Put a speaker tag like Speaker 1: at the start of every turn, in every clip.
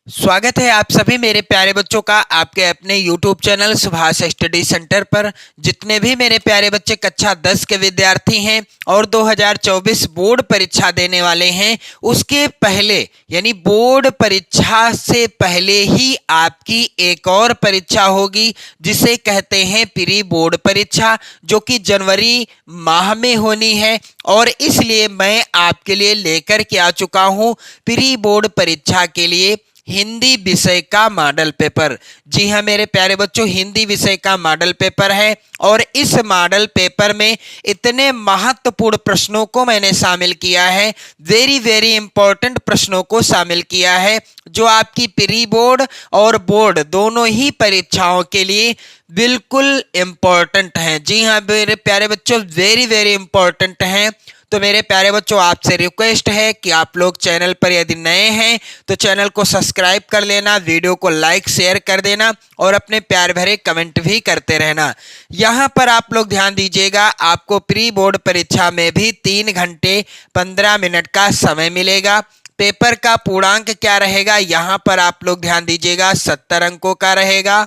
Speaker 1: स्वागत है आप सभी मेरे प्यारे बच्चों का आपके अपने YouTube channel Subhash study centre पर। जितने भी मेरे प्यारे बच्चे कक्षा 10 के विद्यार्थी हैं और 2024 बोर्ड परीक्षा देने वाले हैं, उसके पहले यानी बोर्ड परीक्षा से पहले ही आपकी एक और परीक्षा होगी जिसे कहते हैं प्री बोर्ड परीक्षा, जो कि जनवरी माह में होनी है। और इसलिए मैं आपके लिए लेकर के आ चुका हूं प्री बोर्ड परीक्षा के लिए हिंदी विषय का मॉडल पेपर। जी हाँ मेरे प्यारे बच्चों, हिंदी विषय का मॉडल पेपर है और इस मॉडल पेपर में इतने महत्वपूर्ण प्रश्नों को मैंने शामिल किया है, वेरी वेरी इंपॉर्टेंट प्रश्नों को शामिल किया है, जो आपकी प्री बोर्ड और बोर्ड दोनों ही परीक्षाओं के लिए बिल्कुल इंपॉर्टेंट हैं। जी हाँ मेरे प्यारे बच्चों, वेरी वेरी इंपॉर्टेंट हैं। तो मेरे प्यारे बच्चों, आपसे रिक्वेस्ट है कि आप लोग चैनल पर यदि नए हैं तो चैनल को सब्सक्राइब कर लेना, वीडियो को लाइक शेयर कर देना और अपने प्यार भरे कमेंट भी करते रहना। यहाँ पर आप लोग ध्यान दीजिएगा, आपको प्री बोर्ड परीक्षा में भी 3 घंटे 15 मिनट का समय मिलेगा। पेपर का पूर्णांक क्या रहेगा, यहाँ पर आप लोग ध्यान दीजिएगा, 70 अंकों का रहेगा।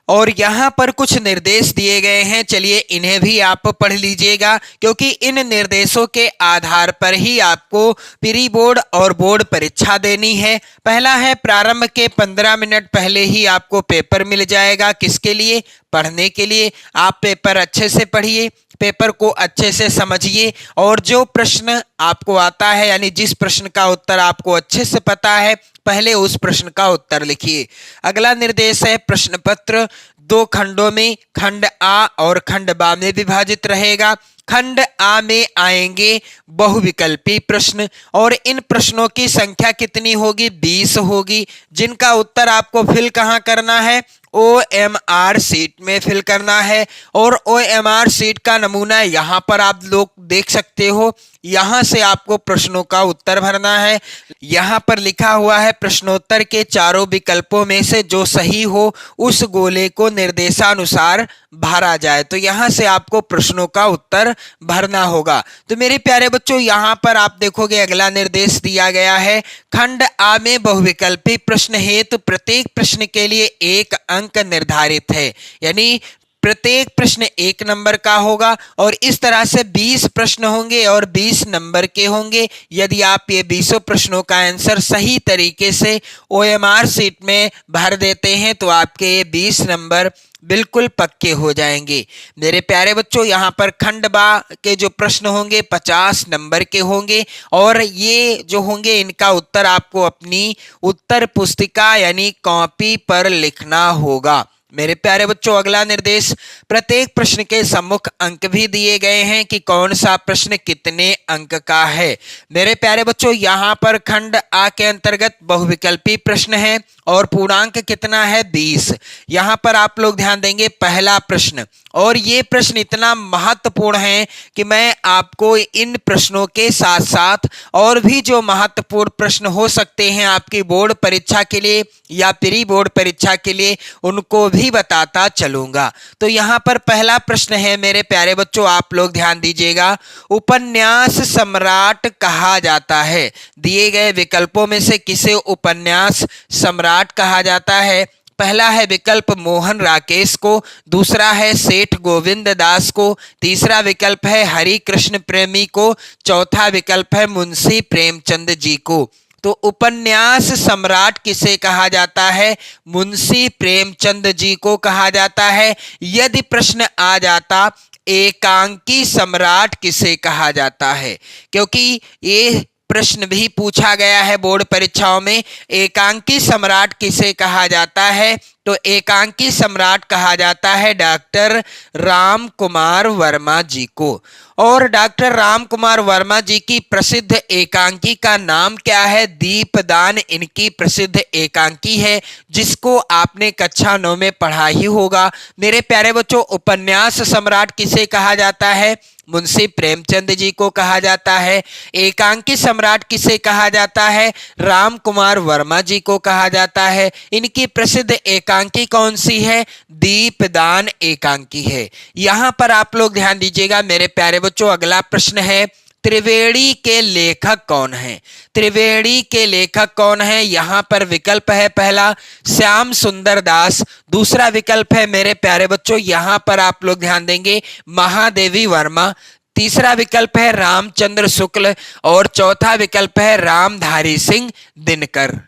Speaker 1: और यहाँ पर कुछ निर्देश दिए गए हैं, चलिए इन्हें भी आप पढ़ लीजिएगा, क्योंकि इन निर्देशों के आधार पर ही आपको प्री बोर्ड और बोर्ड परीक्षा देनी है। पहला है, प्रारंभ के 15 मिनट पहले ही आपको पेपर मिल जाएगा। किसके लिए? पढ़ने के लिए। आप पेपर अच्छे से पढ़िए, पेपर को अच्छे से समझिए और जो प्रश्न आपको आता है यानी जिस प्रश्न का उत्तर आपको अच्छे से पता है, पहले उस प्रश्न का उत्तर लिखिए। अगला निर्देश है, प्रश्न पत्र 2 खंडों में, खंड आ और खंड बा में विभाजित रहेगा। खंड आ में आएंगे बहुविकल्पी प्रश्न और इन प्रश्नों की संख्या कितनी होगी? 20 होगी, जिनका उत्तर आपको फिल कहाँ करना है? OMR सीट में फिल करना है। और OMR सीट का नमूना यहाँ पर आप लोग देख सकते हो, यहाँ से आपको प्रश्नों का उत्तर भरना है। यहाँ पर लिखा हुआ है, प्रश्नोत्तर के चारों विकल्पों में से जो सही हो उस गोले को निर्देशानुसार भरा जाए। तो यहाँ से आपको प्रश्नों का उत्तर भरना होगा। तो मेरे प्यारे बच्चों, यहाँ पर आप देखोगे अगला निर्देश दिया गया है, खंड आ में बहुविकल्पी प्रश्न हेतु प्रत्येक प्रश्न के लिए 1 अंक निर्धारित है, यानी प्रत्येक प्रश्न 1 नंबर का होगा और इस तरह से 20 प्रश्न होंगे और 20 नंबर के होंगे। यदि आप ये 20 प्रश्नों का आंसर सही तरीके से OMR सीट में भर देते हैं तो आपके ये 20 नंबर बिल्कुल पक्के हो जाएंगे। मेरे प्यारे बच्चों, यहाँ पर खंड बा के जो प्रश्न होंगे 50 नंबर के होंगे और ये जो होंगे इनका उत्तर आपको अपनी उत्तर पुस्तिका यानी कॉपी पर लिखना होगा। मेरे प्यारे बच्चों, अगला निर्देश, प्रत्येक प्रश्न के सम्मुख अंक भी दिए गए हैं कि कौन सा प्रश्न कितने अंक का है। मेरे प्यारे बच्चों, यहाँ पर खंड आ के अंतर्गत बहुविकल्पी प्रश्न है और पूर्णांक कितना है? 20। यहाँ पर आप लोग ध्यान देंगे, पहला प्रश्न, और ये प्रश्न इतना महत्वपूर्ण है कि मैं आपको इन प्रश्नों के साथ साथ और भी जो महत्वपूर्ण प्रश्न हो सकते हैं आपकी बोर्ड परीक्षा के लिए या प्री बोर्ड परीक्षा के लिए, उनको भी बताता चलूंगा। तो यहाँ पर पहला प्रश्न है मेरे प्यारे बच्चों, आप लोग ध्यान दीजिएगा, उपन्यास सम्राट कहा जाता है। दिए गए विकल्पों में से किसे उपन्यास सम्राट कहा जाता है? पहला है विकल्प मोहन राकेश को, दूसरा है सेठ गोविंद दास को, तीसरा विकल्प है हरि कृष्ण प्रेमी को, चौथा विकल्प है मुंशी प्रेमचंद जी को। तो उपन्यास सम्राट किसे कहा जाता है? मुंशी प्रेमचंद जी को कहा जाता है। यदि प्रश्न आ जाता एकांकी सम्राट किसे कहा जाता है, क्योंकि ये प्रश्न भी पूछा गया है बोर्ड परीक्षाओं में, एकांकी सम्राट किसे कहा जाता है? तो एकांकी सम्राट कहा जाता है डॉक्टर राम कुमार वर्मा जी को। और डॉक्टर राम कुमार वर्मा जी की प्रसिद्ध एकांकी का नाम क्या है? दीपदान इनकी प्रसिद्ध एकांकी है, जिसको आपने कक्षा 9 में पढ़ा ही होगा। मेरे प्यारे बच्चों, उपन्यास सम्राट किसे कहा जाता है? मुंशी प्रेमचंद जी को कहा जाता है। एकांकी सम्राट किसे कहा जाता है? राम कुमार वर्मा जी को कहा जाता है। इनकी प्रसिद्ध एकांकी कौन सी है? दीपदान एकांकी है। यहाँ पर आप लोग ध्यान दीजिएगा मेरे प्यारे बच्चों, अगला प्रश्न है, त्रिवेणी के लेखक कौन है? त्रिवेणी के लेखक कौन है? यहाँ पर विकल्प है पहला श्याम सुंदर दास, दूसरा विकल्प है मेरे प्यारे बच्चों यहाँ पर आप लोग ध्यान देंगे महादेवी वर्मा, तीसरा विकल्प है रामचंद्र शुक्ल और चौथा विकल्प है रामधारी सिंह दिनकर।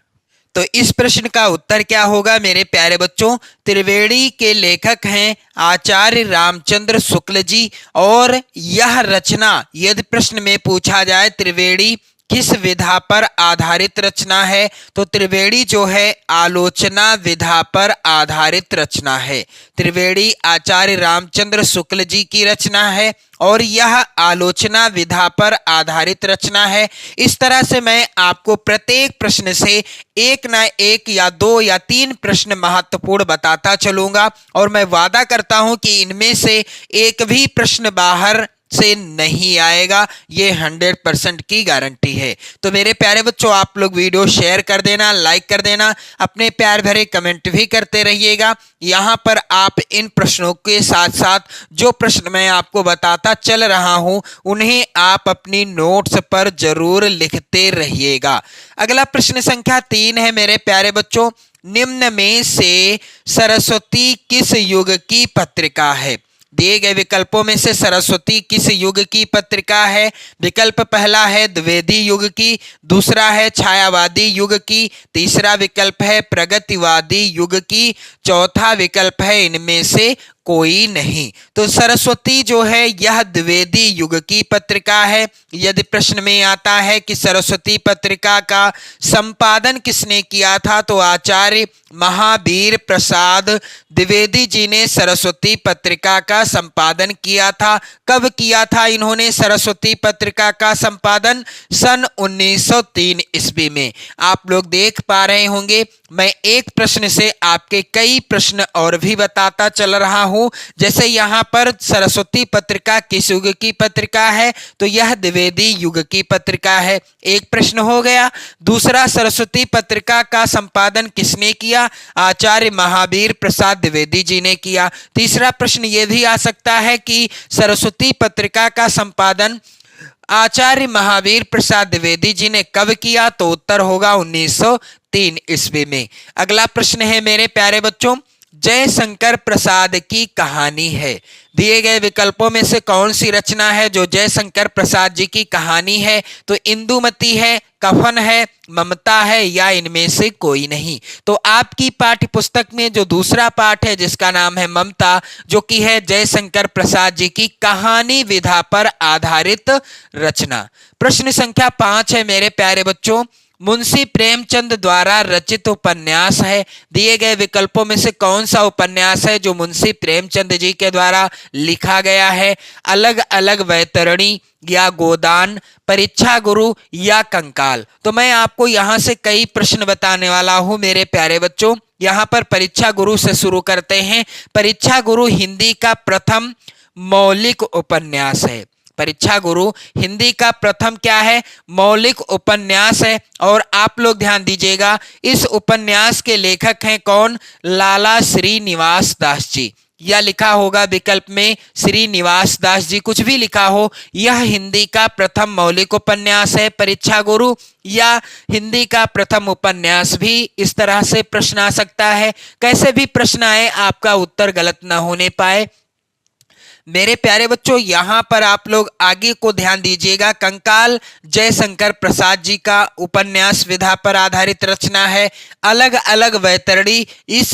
Speaker 1: तो इस प्रश्न का उत्तर क्या होगा मेरे प्यारे बच्चों? त्रिवेणी के लेखक हैं आचार्य रामचंद्र शुक्ल जी। और यह रचना यदि प्रश्न में पूछा जाए त्रिवेणी किस विधा पर आधारित रचना है, तो त्रिवेणी जो है आलोचना विधा पर आधारित रचना है। त्रिवेणी आचार्य रामचंद्र शुक्ल जी की रचना है और यह आलोचना विधा पर आधारित रचना है। इस तरह से मैं आपको प्रत्येक प्रश्न से एक ना एक या दो या तीन प्रश्न महत्वपूर्ण बताता चलूंगा और मैं वादा करता हूं कि इनमें से एक भी प्रश्न बाहर से नहीं आएगा, ये 100% की गारंटी है। तो मेरे प्यारे बच्चों आप लोग वीडियो शेयर कर देना, लाइक कर देना, अपने प्यार भरे कमेंट भी करते रहिएगा। यहाँ पर आप इन प्रश्नों के साथ साथ जो प्रश्न मैं आपको बताता चल रहा हूँ उन्हें आप अपनी नोट्स पर जरूर लिखते रहिएगा। अगला प्रश्न संख्या 3 है मेरे प्यारे बच्चों, निम्न में से सरस्वती किस युग की पत्रिका है? दिए गए विकल्पों में से सरस्वती किस युग की पत्रिका है? विकल्प पहला है द्विवेदी युग की, दूसरा है छायावादी युग की, तीसरा विकल्प है प्रगतिवादी युग की, चौथा विकल्प है इनमें से कोई नहीं। तो सरस्वती जो है यह द्विवेदी युग की पत्रिका है। यदि प्रश्न में आता है कि सरस्वती पत्रिका का संपादन किसने किया था, तो आचार्य महावीर प्रसाद द्विवेदी जी ने सरस्वती पत्रिका का संपादन किया था। कब किया था इन्होंने सरस्वती पत्रिका का संपादन? सन 1903 ईस्वी में। आप लोग देख पा रहे होंगे मैं एक प्रश्न से आपके कई प्रश्न और भी बताता चल रहा हूं। जैसे यहाँ पर सरस्वती पत्रिका किस युग की पत्रिका है, तो यह द्विवेदी युग की पत्रिका है, एक प्रश्न हो गया। दूसरा, सरस्वती पत्रिका का संपादन किसने किया? आचार्य महावीर प्रसाद द्विवेदी जी ने किया। तीसरा प्रश्न यह भी आ सकता है कि सरस्वती पत्रिका का संपादन आचार्य महावीर प्रसाद द्विवेदी जी ने कब किया, तो उत्तर होगा 1903 ईस्वी में। अगला प्रश्न है मेरे प्यारे बच्चों, जयशंकर प्रसाद की कहानी है। दिए गए विकल्पों में से कौन सी रचना है जो जयशंकर प्रसाद जी की कहानी है? तो इंदुमती है, कफन है, ममता है या इनमें से कोई नहीं। तो आपकी पाठ्य पुस्तक में जो दूसरा पाठ है जिसका नाम है ममता, जो कि है जयशंकर प्रसाद जी की कहानी विधा पर आधारित रचना। प्रश्न संख्या 5 है मेरे प्यारे बच्चों, मुंशी प्रेमचंद द्वारा रचित उपन्यास है। दिए गए विकल्पों में से कौन सा उपन्यास है जो मुंशी प्रेमचंद जी के द्वारा लिखा गया है? अलग अलग वैतरणी या गोदान, परीक्षा गुरु या कंकाल। तो मैं आपको यहां से कई प्रश्न बताने वाला हूं मेरे प्यारे बच्चों। यहां पर परीक्षा गुरु से शुरू करते हैं। परीक्षा गुरु हिंदी का प्रथम मौलिक उपन्यास है। परीक्षा गुरु हिंदी का प्रथम क्या है? मौलिक उपन्यास है। और आप लोग ध्यान दीजिएगा, इस उपन्यास के लेखक हैं कौन? लाला श्रीनिवास दास जी, या लिखा होगा विकल्प में श्रीनिवास दास जी, कुछ भी लिखा हो। यह हिंदी का प्रथम मौलिक उपन्यास है परीक्षा गुरु, या हिंदी का प्रथम उपन्यास भी। इस तरह से प्रश्न आ सकता है। कैसे भी प्रश्न आए आपका उत्तर गलत ना होने पाए। मेरे प्यारे बच्चों यहाँ पर आप लोग आगे को ध्यान दीजिएगा। कंकाल जयशंकर प्रसाद जी का उपन्यास विधा पर आधारित रचना है। अलग अलग वैतरणी, इस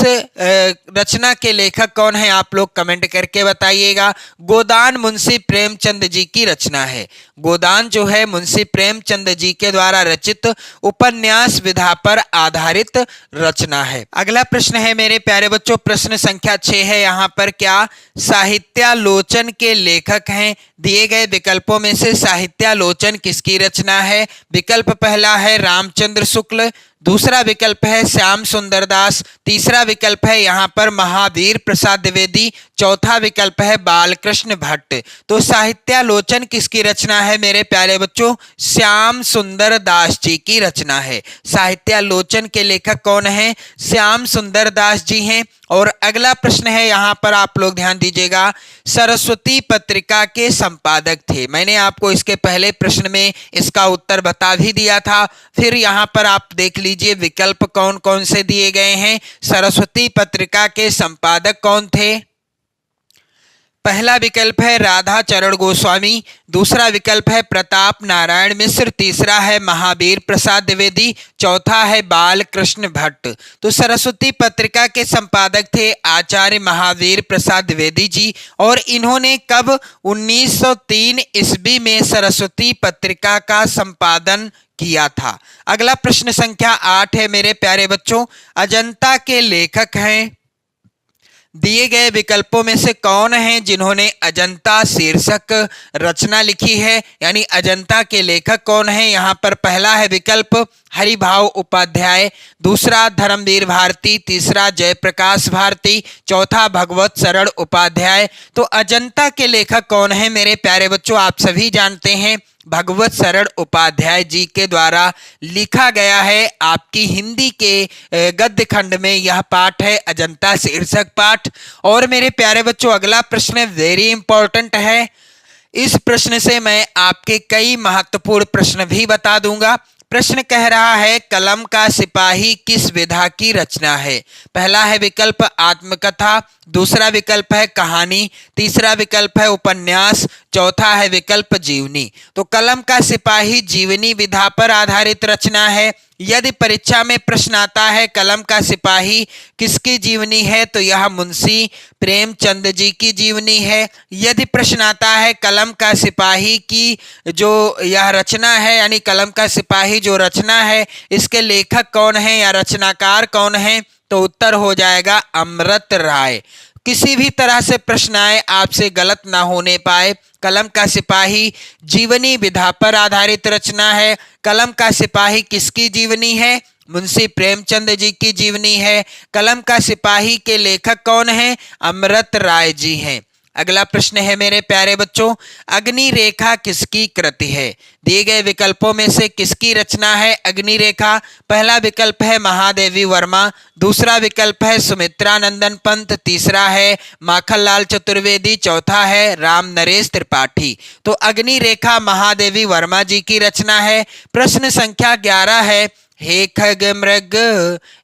Speaker 1: रचना के लेखक कौन है आप लोग कमेंट करके बताइएगा। गोदान मुंशी प्रेमचंद जी की रचना है। गोदान जो है मुंशी प्रेमचंद जी के द्वारा रचित उपन्यास विधा पर आधारित रचना है। अगला प्रश्न है मेरे प्यारे बच्चों, प्रश्न संख्या 6 है। यहाँ पर क्या साहित्यालोचन के लेखक हैं? दिए गए विकल्पों में से साहित्यालोचन किसकी रचना है? विकल्प पहला है रामचंद्र शुक्ल, दूसरा विकल्प है श्याम सुंदर दास, तीसरा विकल्प है यहाँ पर महावीर प्रसाद द्विवेदी, चौथा विकल्प है बालकृष्ण भट्ट। तो साहित्यालोचन किसकी रचना है मेरे प्यारे बच्चों? श्याम सुंदर दास जी की रचना है। साहित्यालोचन के लेखक कौन है? श्याम सुंदर दास जी हैं। और अगला प्रश्न है, यहाँ पर आप लोग ध्यान दीजिएगा, सरस्वती पत्रिका के संपादक थे। मैंने आपको इसके पहले प्रश्न में इसका उत्तर बता भी दिया था। फिर यहाँ पर आप देख लीजिए विकल्प कौन कौन से दिए गए हैं। सरस्वती पत्रिका के संपादक कौन थे? पहला विकल्प है राधा चरण गोस्वामी, दूसरा विकल्प है प्रताप नारायण मिश्र, तीसरा है महावीर प्रसाद द्विवेदी, चौथा है बालकृष्ण भट्ट। तो सरस्वती पत्रिका के संपादक थे आचार्य महावीर प्रसाद द्विवेदी जी, और इन्होंने कब 1903 ईस्वी में सरस्वती पत्रिका का संपादन किया था। अगला प्रश्न संख्या 8 है मेरे प्यारे बच्चों, अजंता के लेखक हैं दिए गए विकल्पों में से कौन है जिन्होंने अजंता शीर्षक रचना लिखी है, यानी अजंता के लेखक कौन है? यहाँ पर पहला है विकल्प हरिभाव उपाध्याय, दूसरा धर्मवीर भारती, तीसरा जयप्रकाश भारती, चौथा भगवत शरण उपाध्याय। तो अजंता के लेखक कौन है मेरे प्यारे बच्चों? आप सभी जानते हैं भगवत शरण उपाध्याय जी के द्वारा लिखा गया है। आपकी हिंदी के गद्य खंड में यह पाठ है, अजंता शीर्षक पाठ। और मेरे प्यारे बच्चों अगला प्रश्न वेरी इंपॉर्टेंट है। इस प्रश्न से मैं आपके कई महत्वपूर्ण प्रश्न भी बता दूंगा। प्रश्न कह रहा है कलम का सिपाही किस विधा की रचना है? पहला है विकल्प आत्मकथा, दूसरा विकल्प है कहानी, तीसरा विकल्प है उपन्यास, चौथा है विकल्प जीवनी। तो कलम का सिपाही जीवनी विधा पर आधारित रचना है। यदि परीक्षा में प्रश्न आता है कलम का सिपाही किसकी जीवनी है, तो यह मुंशी प्रेमचंद जी की जीवनी है। यदि प्रश्न आता है कलम का सिपाही की जो यह रचना है, यानी कलम का सिपाही जो रचना है इसके लेखक कौन है या रचनाकार कौन है, तो उत्तर हो जाएगा अमृत राय। किसी भी तरह से प्रश्न आए आपसे गलत ना होने पाए, कलम का सिपाही जीवनी विधा पर आधारित रचना है। कलम का सिपाही किसकी जीवनी है? मुंशी प्रेमचंद जी की जीवनी है। कलम का सिपाही के लेखक कौन है? अमृत राय जी हैं। अगला प्रश्न है मेरे प्यारे बच्चों, अग्नि रेखा किसकी कृति है? दिए गए विकल्पों में से किसकी रचना है अग्नि रेखा? पहला विकल्प है महादेवी वर्मा, दूसरा विकल्प है सुमित्रा नंदन पंत, तीसरा है माखनलाल चतुर्वेदी, चौथा है राम नरेश त्रिपाठी। तो अग्नि रेखा महादेवी वर्मा जी की रचना है। प्रश्न संख्या 11 है, हे खग मृग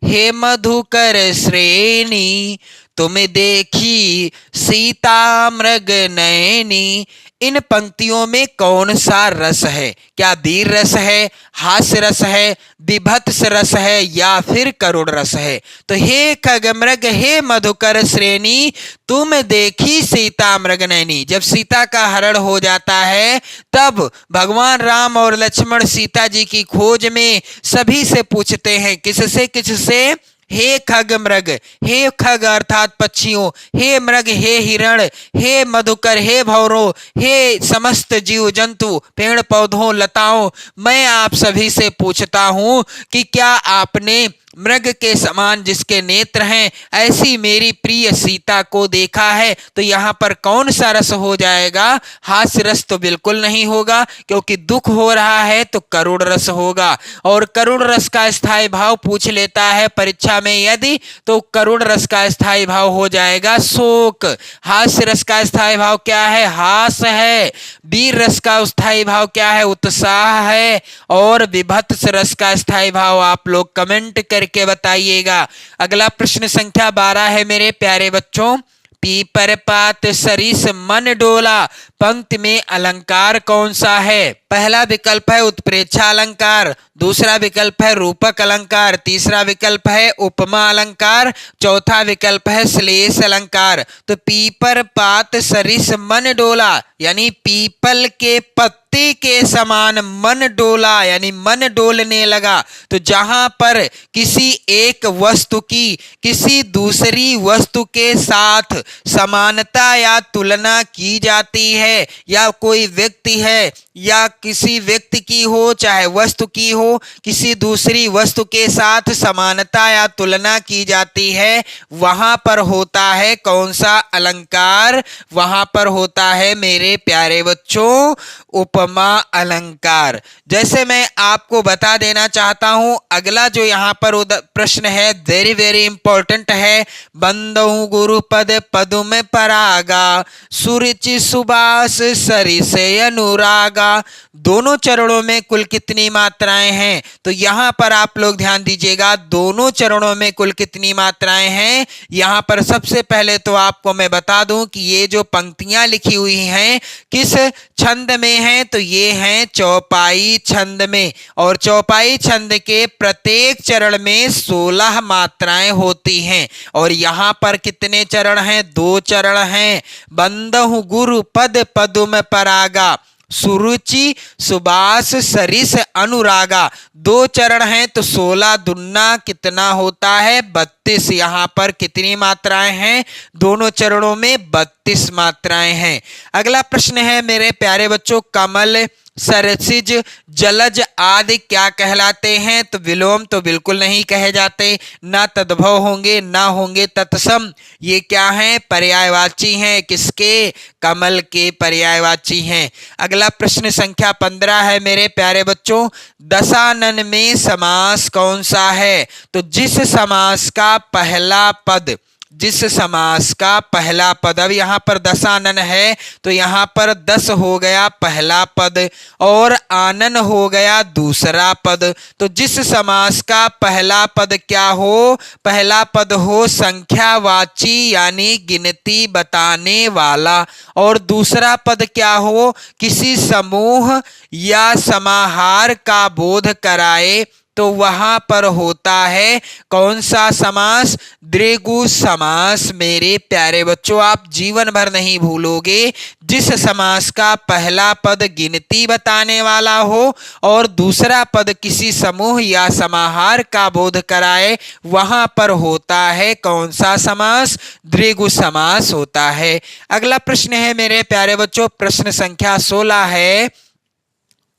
Speaker 1: हे मधुकर श्रेणी तुम देखी सीता मृग नयनी, इन पंक्तियों में कौन सा रस है? क्या वीर रस है, हास्य रस है, विभत्स रस है या फिर करुण रस है? तो हे खगमृग हे मधुकर श्रेणी तुम देखी सीता मृग नयनी, जब सीता का हरण हो जाता है तब भगवान राम और लक्ष्मण सीता जी की खोज में सभी से पूछते हैं, किससे किससे? हे खग मृग, हे खग अर्थात पक्षियों, हे मृग हे हिरण, हे मधुकर हे भौरों, हे समस्त जीव जंतु पेड़ पौधों लताओं, मैं आप सभी से पूछता हूं कि क्या आपने मृग के समान जिसके नेत्र हैं ऐसी मेरी प्रिय सीता को देखा है? तो यहाँ पर कौन सा रस हो जाएगा? हास्य रस तो बिल्कुल नहीं होगा, क्योंकि दुख हो रहा है तो करुण रस होगा। और करुण रस का स्थायी भाव पूछ लेता है परीक्षा में यदि, तो करुण रस का स्थायी भाव हो जाएगा शोक। हास्य रस का स्थायी भाव क्या है? हास है। वीर रस का स्थायी भाव क्या है? उत्साह है। और विभत्स रस का स्थायी भाव आप लोग कमेंट करके बताइएगा। अगला प्रश्न संख्या 12 है मेरे प्यारे बच्चों, पीपर पात सरिस मन डोला पंक्ति में अलंकार कौन सा है? पहला विकल्प है उत्प्रेक्षा अलंकार, दूसरा विकल्प है रूपक अलंकार, तीसरा विकल्प है उपमा अलंकार, चौथा विकल्प है श्लेष अलंकार। तो पीपर पात सरिस मन डोला यानी पीपल के पत्ते के समान मन डोला यानी मन डोलने लगा। तो जहां पर किसी एक वस्तु की किसी दूसरी वस्तु के साथ समानता या तुलना की जाती है, या कोई व्यक्ति है या किसी व्यक्ति की हो चाहे वस्तु की हो, किसी दूसरी वस्तु के साथ समानता या तुलना की जाती है, वहां पर होता है कौन सा अलंकार? वहां पर होता है मेरे प्यारे बच्चों उपमा अलंकार। जैसे मैं आपको बता देना चाहता हूं, अगला जो यहाँ पर प्रश्न है वेरी वेरी इंपॉर्टेंट है। बंदहु गुरुपद पदुम परागा, सुरुचि सुबास सरिसे अनुरागा। दोनों चरणों में कुल कितनी मात्राएं हैं? तो यहां पर आप लोग ध्यान दीजिएगा, दोनों चरणों में कुल कितनी मात्राएं हैं। यहां पर सबसे पहले तो आपको मैं बता दूं कि ये जो पंक्तियां लिखी हुई हैं किस छंद में हैं? तो ये हैं चौपाई छंद में, और चौपाई छंद के प्रत्येक चरण में 16 मात्राएं होती हैं। और यहां पर कितने चरण हैं? 2 चरण हैं। बंदहु गुरु पद पदुम परागा, सुरुचि सुबास सरिस अनुरागा। 2 चरण हैं तो 16 दुन्ना कितना होता है? 32। यहां पर कितनी मात्राएं हैं? दोनों चरणों में 32 मात्राएं हैं। अगला प्रश्न है मेरे प्यारे बच्चों, कमल सरसिज जलज आदि क्या कहलाते हैं? तो विलोम तो बिल्कुल नहीं कहे जाते, ना तद्भव होंगे ना होंगे तत्सम। ये क्या हैं? पर्यायवाची हैं। किसके? कमल के पर्यायवाची हैं। अगला प्रश्न संख्या 15 है मेरे प्यारे बच्चों, दशानन में समास कौन सा है? तो जिस समास का पहला पद, जिस समास का पहला पद, अब यहां पर दशानन है तो यहां पर 10 हो गया पहला पद और आनन हो गया दूसरा पद। तो जिस समास का पहला पद क्या हो? पहला पद हो संख्यावाची यानी गिनती बताने वाला, और दूसरा पद क्या हो? किसी समूह या समाहार का बोध कराए, तो वहां पर होता है कौन सा समास? द्विगु समास। मेरे प्यारे बच्चों आप जीवन भर नहीं भूलोगे, जिस समास का पहला पद गिनती बताने वाला हो और दूसरा पद किसी समूह या समाहार का बोध कराए, वहां पर होता है कौन सा समास? द्विगु समास होता है। अगला प्रश्न है मेरे प्यारे बच्चों, प्रश्न संख्या 16 है,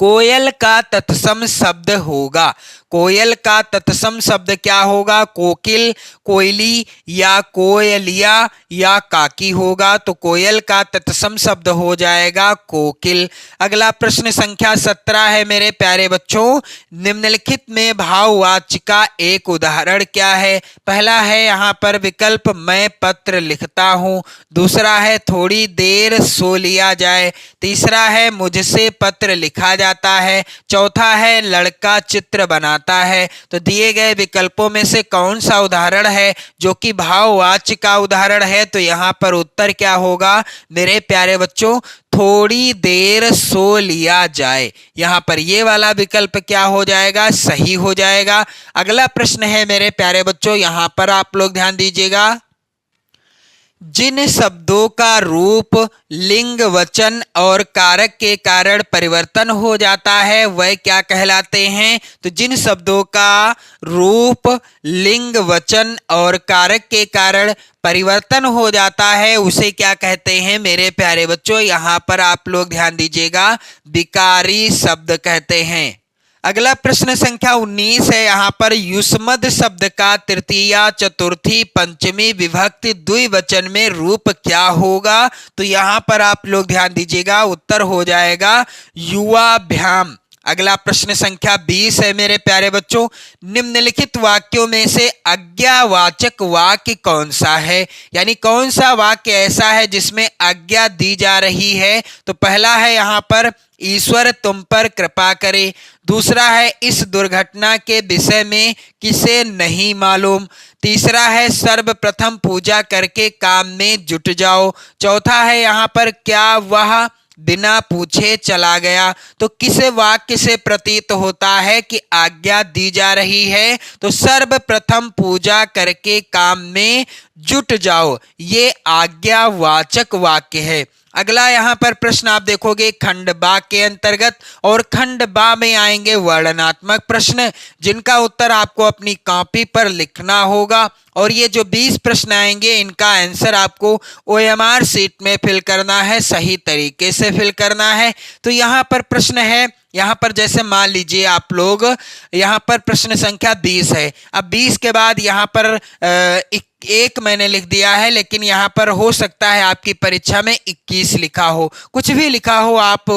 Speaker 1: कोयल का तत्सम शब्द होगा। कोयल का तत्सम शब्द क्या होगा? कोकिल, कोयली या कोयलिया या काकी होगा। तो कोयल का तत्सम शब्द हो जाएगा कोकिल। अगला प्रश्न संख्या 17 है मेरे प्यारे बच्चों, निम्नलिखित में भाववाच्य का एक उदाहरण क्या है? पहला है यहाँ पर विकल्प मैं पत्र लिखता हूं, दूसरा है थोड़ी देर सो लिया जाए, तीसरा है मुझसे पत्र लिखा जाता है, चौथा है लड़का चित्र बनाता है। तो दिए गए विकल्पों में से कौन सा उदाहरण है जो कि भाववाच्य का उदाहरण है? तो यहां पर उत्तर क्या होगा मेरे प्यारे बच्चों? थोड़ी देर सो लिया जाए। यहां पर ये वाला विकल्प क्या हो जाएगा? सही हो जाएगा। अगला प्रश्न है मेरे प्यारे बच्चों, यहां पर आप लोग ध्यान दीजिएगा, जिन शब्दों का रूप लिंग वचन और कारक के कारण परिवर्तन हो जाता है वह क्या कहलाते हैं? तो जिन शब्दों का रूप लिंग वचन और कारक के कारण परिवर्तन हो जाता है उसे क्या कहते हैं मेरे प्यारे बच्चों? यहां पर आप लोग ध्यान दीजिएगा, विकारी शब्द कहते हैं। अगला प्रश्न संख्या 19 है, यहां पर युष्मद शब्द का तृतीया चतुर्थी पंचमी विभक्ति द्विवचन में रूप क्या होगा? तो यहां पर आप लोग ध्यान दीजिएगा, उत्तर हो जाएगा युवाभ्याम। अगला प्रश्न संख्या 20 है मेरे प्यारे बच्चों, निम्नलिखित वाक्यों में से आज्ञावाचक वाक्य कौन सा है? यानी कौन सा वाक्य ऐसा है जिसमें आज्ञा दी जा रही है? तो पहला है यहां पर ईश्वर तुम पर कृपा करे, दूसरा है इस दुर्घटना के विषय में किसे नहीं मालूम, तीसरा है सर्वप्रथम पूजा करके काम में जुट जाओ, चौथा है यहां पर क्या वह बिना पूछे चला गया। तो किस वाक्य से प्रतीत होता है कि आज्ञा दी जा रही है? तो सर्वप्रथम पूजा करके काम में जुट जाओ, ये आज्ञावाचक वाक्य है। अगला यहाँ पर प्रश्न आप देखोगे खंड बा के अंतर्गत, और खंड बा में आएंगे वर्णनात्मक प्रश्न, जिनका उत्तर आपको अपनी कॉपी पर लिखना होगा। और ये जो 20 प्रश्न आएंगे, इनका आंसर आपको OMR शीट में फिल करना है, सही तरीके से फिल करना है। तो यहाँ पर प्रश्न है, यहाँ पर जैसे मान लीजिए आप लोग, यहाँ पर प्रश्न संख्या 20 है। अब 20 के बाद यहाँ पर एक मैंने लिख दिया है, लेकिन यहाँ पर हो सकता है आपकी परीक्षा में 21 लिखा हो, कुछ भी लिखा हो। आप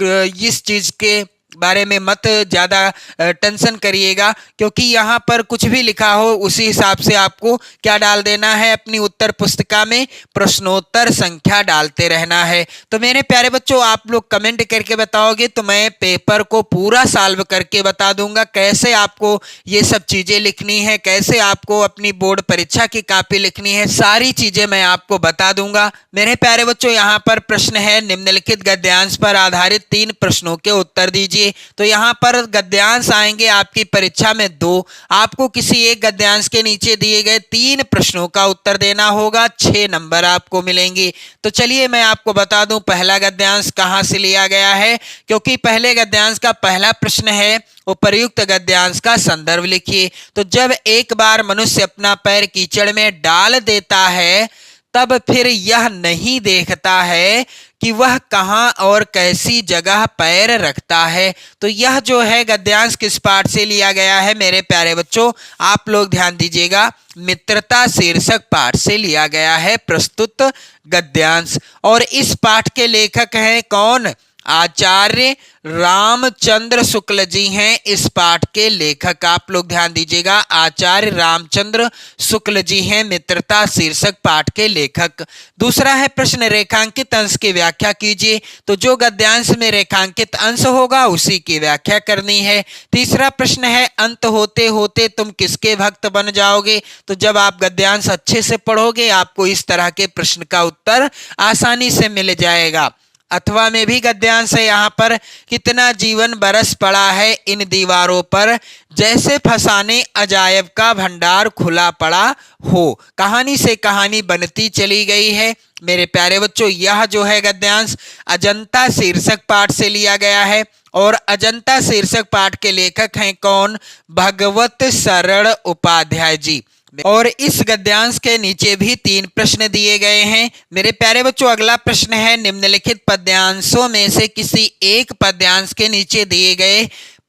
Speaker 1: इस चीज के बारे में मत ज्यादा टेंशन करिएगा, क्योंकि यहाँ पर कुछ भी लिखा हो उसी हिसाब से आपको क्या डाल देना है, अपनी उत्तर पुस्तिका में प्रश्नोत्तर संख्या डालते रहना है। तो मेरे प्यारे बच्चों, आप लोग कमेंट करके बताओगे तो मैं पेपर को पूरा सॉल्व करके बता दूंगा, कैसे आपको ये सब चीजें लिखनी है, कैसे आपको अपनी बोर्ड परीक्षा की कॉपी लिखनी है, सारी चीजें मैं आपको बता दूंगा। मेरे प्यारे बच्चों, यहाँ पर प्रश्न है, निम्नलिखित गद्यांश पर आधारित 3 प्रश्नों के उत्तर दीजिए। तो यहाँ पर गद्यांश आएंगे आपकी परीक्षा में 2, आपको किसी एक गद्यांश के नीचे दिए गए 3 प्रश्नों का उत्तर देना होगा, 6 नंबर आपको मिलेंगे। तो चलिए मैं आपको बता दूं पहला गद्यांश कहां से लिया गया है, क्योंकि पहले गद्यांश का पहला प्रश्न है, उपर्युक्त गद्यांश का संदर्भ लिखिए। तो जब एक बार मनुष्य अपना पैर कीचड़ में डाल देता है, तब फिर यह नहीं देखता है कि वह कहां और कैसी जगह पैर रखता है। तो यह जो है गद्यांश किस पाठ से लिया गया है मेरे प्यारे बच्चों, आप लोग ध्यान दीजिएगा, मित्रता शीर्षक पाठ से लिया गया है प्रस्तुत गद्यांश। और इस पाठ के लेखक हैं कौन? आचार्य रामचंद्र शुक्ल जी हैं इस पाठ के लेखक। आप लोग ध्यान दीजिएगा, आचार्य रामचंद्र शुक्ल जी हैं मित्रता शीर्षक पाठ के लेखक। दूसरा है प्रश्न, रेखांकित अंश की व्याख्या कीजिए। तो जो गद्यांश में रेखांकित अंश होगा उसी की व्याख्या करनी है। तीसरा प्रश्न है, अंत होते होते तुम किसके भक्त बन जाओगे। तो जब आप गद्यांश अच्छे से पढ़ोगे, आपको इस तरह के प्रश्न का उत्तर आसानी से मिल जाएगा। अथवा में भी गद्यांश है यहाँ पर, कितना जीवन बरस पड़ा है इन दीवारों पर, जैसे फसाने अजायब का भंडार खुला पड़ा हो, कहानी से कहानी बनती चली गई है। मेरे प्यारे बच्चों, यह जो है गद्यांश अजंता शीर्षक पाठ से लिया गया है, और अजंता शीर्षक पाठ के लेखक हैं कौन? भगवत शरण उपाध्याय जी। और इस गद्यांश के नीचे भी 3 प्रश्न दिए गए हैं। मेरे प्यारे बच्चों, अगला प्रश्न है, निम्नलिखित पद्यांशों में से किसी एक पद्यांश के नीचे दिए गए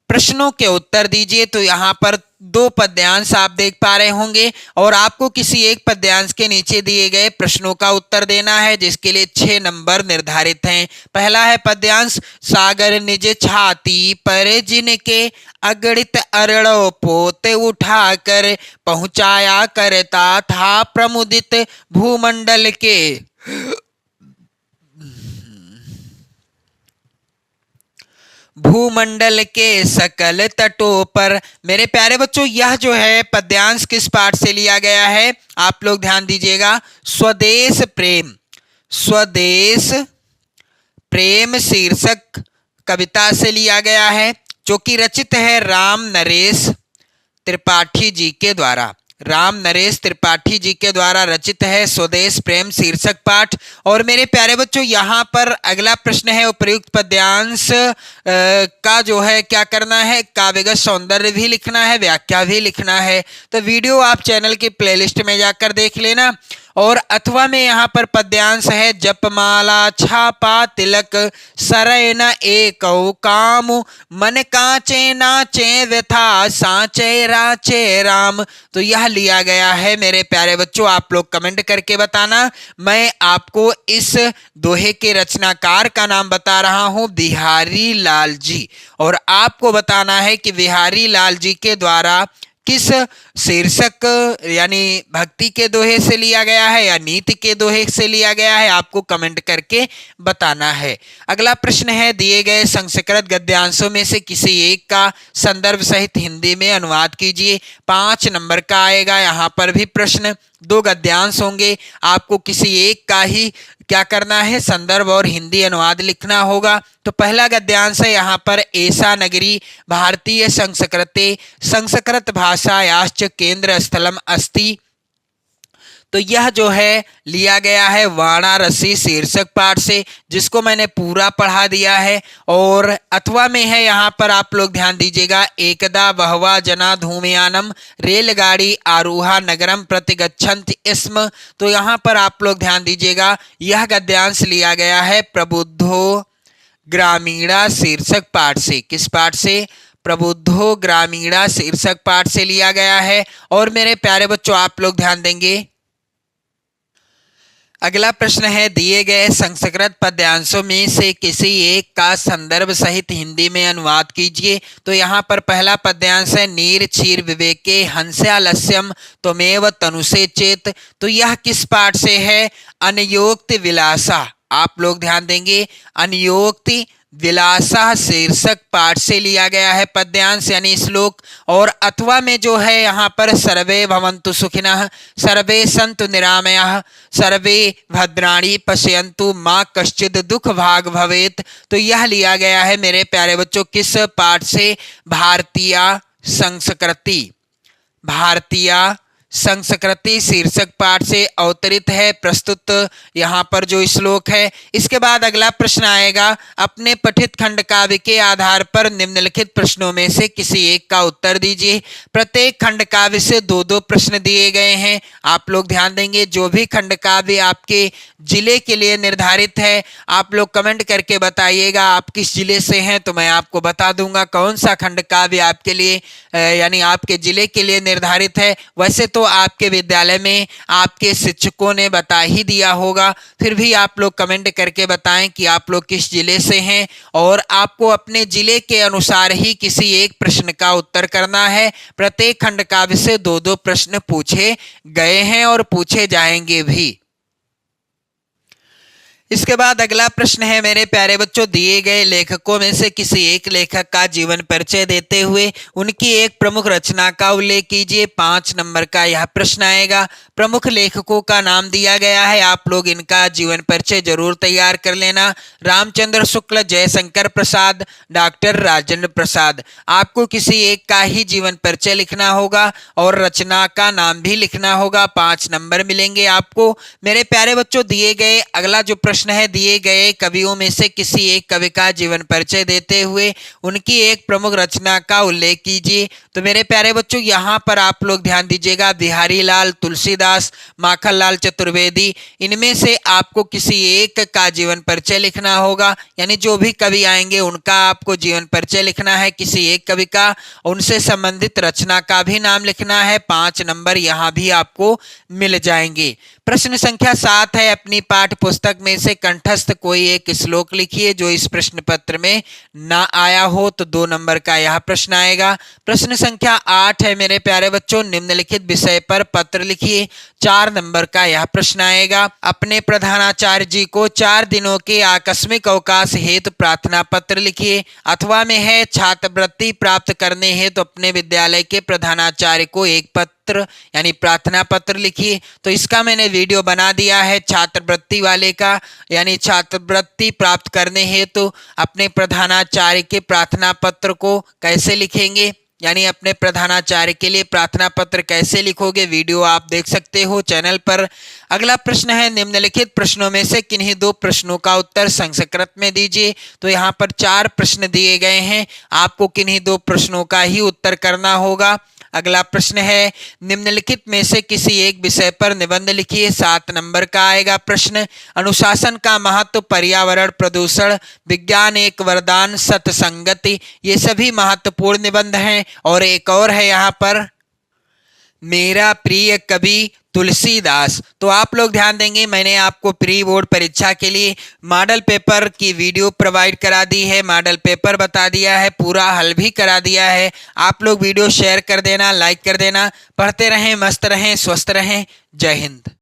Speaker 1: प्रश्नों के उत्तर दीजिए। तो यहाँ पर 2 पद्यांश आप देख पा रहे होंगे, और आपको किसी एक पद्यांश के नीचे दिए गए प्रश्नों का उत्तर देना है, जिसके लिए 6 नंबर निर्धारित हैं। पहला है पद्यांश, सागर निज छाती पर जिनके अगणित अरणों पोते उठाकर पहुंचाया करता था प्रमुदित भूमंडल के भूमंडल के सकल तटों पर। मेरे प्यारे बच्चों, यह जो है पद्यांश किस पाठ से लिया गया है, आप लोग ध्यान दीजिएगा, स्वदेश प्रेम, स्वदेश प्रेम शीर्षक कविता से लिया गया है, जो कि रचित है राम नरेश त्रिपाठी जी के द्वारा। राम नरेश त्रिपाठी जी के द्वारा रचित है स्वदेश प्रेम शीर्षक पाठ। और मेरे प्यारे बच्चों, यहाँ पर अगला प्रश्न है, उपर्युक्त पद्यांश का जो है क्या करना है, काव्यगत सौंदर्य भी लिखना है, व्याख्या भी लिखना है। तो वीडियो आप चैनल की प्लेलिस्ट में जाकर देख लेना। और अथवा में यहाँ पर पद्यांश है, जपमाला छापा तिलक सरय न एकौ काम, मन कांचे नाचे व्यथा सांचे राचे राम। तो यह लिया गया है मेरे प्यारे बच्चों, आप लोग कमेंट करके बताना। मैं आपको इस दोहे के रचनाकार का नाम बता रहा हूं, बिहारी लाल जी, और आपको बताना है कि बिहारी लाल जी के द्वारा किस शीर्षक यानी भक्ति के दोहे से लिया गया है या नीति के दोहे से लिया गया है, आपको कमेंट करके बताना है। अगला प्रश्न है, दिए गए संस्कृत गद्यांशों में से किसी एक का संदर्भ सहित हिंदी में अनुवाद कीजिए। 5 नंबर का आएगा यहाँ पर भी प्रश्न। 2 गद्यांश होंगे, आपको किसी एक का ही क्या करना है, संदर्भ और हिंदी अनुवाद लिखना होगा। तो पहला गद्यांश है यहाँ पर, ऐसा नगरी भारतीय संस्कृते संस्कृत भाषायाश्च केंद्र स्थलम अस्ति। तो यह जो है लिया गया है वाराणसी शीर्षक पाठ से, जिसको मैंने पूरा पढ़ा दिया है। और अथवा में है, यहाँ पर आप लोग ध्यान दीजिएगा, एकदा बहवा जना धूमयानम रेलगाड़ी आरूहा नगरम प्रतिगच्छन्ति स्म। तो यहाँ पर आप लोग ध्यान दीजिएगा, यह गद्यांश लिया गया है प्रबुद्धो ग्रामीणा शीर्षक पाठ से। किस पाठ से? प्रबुद्धो ग्रामीणा शीर्षक पाठ से लिया गया है। और मेरे प्यारे बच्चों, आप लोग ध्यान देंगे, अगला प्रश्न है, दिए गए संस्कृत पद्यांशों में से किसी एक का संदर्भ सहित हिंदी में अनुवाद कीजिए। तो यहाँ पर पहला पद्यांश है, नीर क्षीर विवेके हंस्यालस्यम त्वमेव तनुषे चेत। तो यह किस पाठ से है? अनयोक्ति विलासा। आप लोग ध्यान देंगे, अनयोक्ति विलासा शीर्षक पाठ से लिया गया है पद्यांश यानी श्लोक। और अथवा में जो है यहाँ पर, सर्वे भवन्तु सुखिनः सर्वे सन्तु निरामयाः सर्वे भद्राणि पश्यन्तु मा कश्चित् दुख भाग भवेत्। तो यह लिया गया है मेरे प्यारे बच्चों किस पाठ से? भारतीय संस्कृति। भारतीय संस्कृति शीर्षक पाठ से अवतरित है प्रस्तुत यहाँ पर जो श्लोक है। इसके बाद अगला प्रश्न आएगा, अपने पठित खंड काव्य के आधार पर निम्नलिखित प्रश्नों में से किसी एक का उत्तर दीजिए। प्रत्येक खंड काव्य से दो दो प्रश्न दिए गए हैं। आप लोग ध्यान देंगे, जो भी खंड काव्य आपके जिले के लिए निर्धारित है, आप लोग कमेंट करके बताइएगा आप किस जिले से हैं, तो मैं आपको बता दूंगा कौन सा खंड काव्य आपके लिए यानी आपके जिले के लिए निर्धारित है। वैसे तो आपके विद्यालय में आपके शिक्षकों ने बता ही दिया होगा, फिर भी आप लोग कमेंट करके बताएं कि आप लोग किस जिले से हैं। और आपको अपने जिले के अनुसार ही किसी एक प्रश्न का उत्तर करना है। प्रत्येक खंड काव्य से दो दो प्रश्न पूछे गए हैं और पूछे जाएंगे भी। इसके बाद अगला प्रश्न है मेरे प्यारे बच्चों, दिए गए लेखकों में से किसी एक लेखक का जीवन परिचय देते हुए उनकी एक प्रमुख रचना का उल्लेख कीजिए। 5 नंबर का यह प्रश्न आएगा। प्रमुख लेखकों का नाम दिया गया है, आप लोग इनका जीवन परिचय जरूर तैयार कर लेना। रामचंद्र शुक्ल, जयशंकर प्रसाद, डॉक्टर राजेंद्र प्रसाद। आपको किसी एक का ही जीवन परिचय लिखना होगा और रचना का नाम भी लिखना होगा। 5 नंबर मिलेंगे आपको। मेरे प्यारे बच्चों, दिए गए अगला जो प्रश्न है, दिए गए कवियों में से किसी एक कवि का जीवन परिचय देते हुए उनकी एक प्रमुख रचना का उल्लेख कीजिए। तो मेरे प्यारे बच्चों, यहाँ पर आप लोग ध्यान दीजिएगा, बिहारी लाल, तुलसीदास, माखनलाल चतुर्वेदी, इनमें से आपको किसी एक का जीवन परिचय लिखना होगा। यानी जो भी कवि आएंगे उनका आपको जीवन परिचय लिखना है, किसी एक कवि का, उनसे संबंधित रचना का भी नाम लिखना है। 5 नंबर यहाँ भी आपको मिल जाएंगे। प्रश्न संख्या 7 है, अपनी पाठ्य पुस्तक में से कंठस्थ कोई एक श्लोक लिखिए जो इस प्रश्न पत्र में ना आया हो। तो 2 नंबर का यह प्रश्न आएगा। प्रश्न संख्या 8 है मेरे प्यारे बच्चों, निम्नलिखित विषय पर पत्र लिखिए। 4 नंबर का यह प्रश्न आएगा। अपने प्रधानाचार्य जी को 4 दिनों के आकस्मिक अवकाश हेतु प्रार्थना पत्र लिखिए। अथवा में है, छात्रवृत्ति प्राप्त करने हेतु अपने विद्यालय के प्रधानाचार्य को एक पत्र यानी प्रार्थना पत्र लिखिए। तो इसका मैंने वीडियो बना दिया है छात्रवृत्ति वाले का, यानी छात्रवृत्ति प्राप्त करने हेतु अपने प्रधानाचार्य के प्रार्थना पत्र को कैसे लिखेंगे, यानी अपने प्रधानाचार्य के लिए प्रार्थना पत्र कैसे लिखोगे, वीडियो आप देख सकते हो चैनल पर। अगला प्रश्न है, निम्नलिखित प्रश्नों में से किन्हीं 2 प्रश्नों का उत्तर संस्कृत में दीजिए। तो यहाँ पर 4 प्रश्न दिए गए हैं, आपको किन्हीं 2 प्रश्नों का ही उत्तर करना होगा। अगला प्रश्न है, निम्नलिखित में से किसी एक विषय पर निबंध लिखिए। 7 नंबर का आएगा प्रश्न। अनुशासन का महत्व, पर्यावरण प्रदूषण, विज्ञान एक वरदान, सत्संगति, ये सभी महत्वपूर्ण निबंध हैं। और एक और है यहाँ पर, मेरा प्रिय कवि तुलसीदास। तो आप लोग ध्यान देंगे, मैंने आपको प्री बोर्ड परीक्षा के लिए मॉडल पेपर की वीडियो प्रोवाइड करा दी है, मॉडल पेपर बता दिया है, पूरा हल भी करा दिया है। आप लोग वीडियो शेयर कर देना, लाइक कर देना। पढ़ते रहें, मस्त रहें, स्वस्थ रहें। जय हिंद।